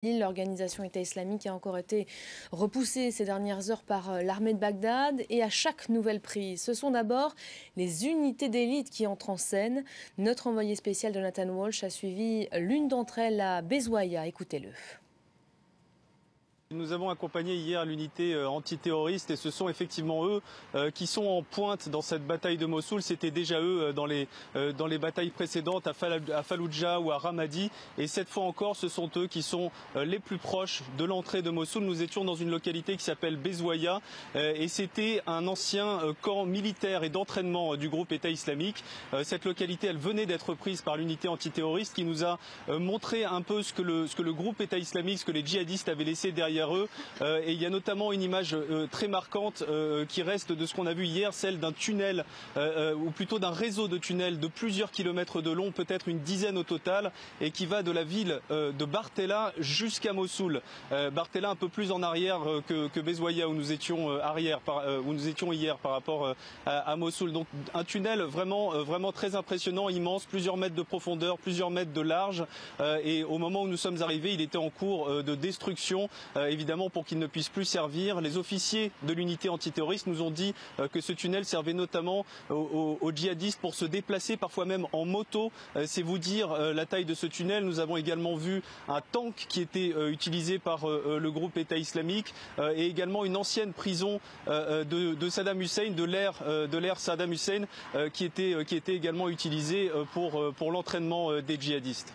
L'organisation État islamique a encore été repoussée ces dernières heures par l'armée de Bagdad et à chaque nouvelle prise. Ce sont d'abord les unités d'élite qui entrent en scène. Notre envoyé spécial Jonathan Walsh a suivi l'une d'entre elles à Bezouaya. Écoutez-le. Nous avons accompagné hier l'unité antiterroriste et ce sont effectivement eux qui sont en pointe dans cette bataille de Mossoul. C'était déjà eux dans les batailles précédentes à Fallujah ou à Ramadi. Et cette fois encore, ce sont eux qui sont les plus proches de l'entrée de Mossoul. Nous étions dans une localité qui s'appelle Bezouaya et c'était un ancien camp militaire et d'entraînement du groupe État islamique. Cette localité, elle venait d'être prise par l'unité antiterroriste qui nous a montré un peu ce que le groupe État islamique, ce que les djihadistes avaient laissé derrière eux. Et il y a notamment une image très marquante qui reste de ce qu'on a vu hier, celle d'un tunnel, ou plutôt d'un réseau de tunnels de plusieurs kilomètres de long, peut-être une dizaine au total, et qui va de la ville de Bartella jusqu'à Mossoul. Bartella un peu plus en arrière que Bezouaya où nous étions hier par rapport à Mossoul. Donc un tunnel vraiment très impressionnant, immense, plusieurs mètres de profondeur, plusieurs mètres de large. Et au moment où nous sommes arrivés, il était en cours de destruction. Évidemment, pour qu'il ne puisse plus servir. Les officiers de l'unité antiterroriste nous ont dit que ce tunnel servait notamment aux djihadistes pour se déplacer, parfois même en moto. C'est vous dire la taille de ce tunnel. Nous avons également vu un tank qui était utilisé par le groupe État islamique et également une ancienne prison de Saddam Hussein, de l'ère Saddam Hussein, qui était également utilisée pour l'entraînement des djihadistes.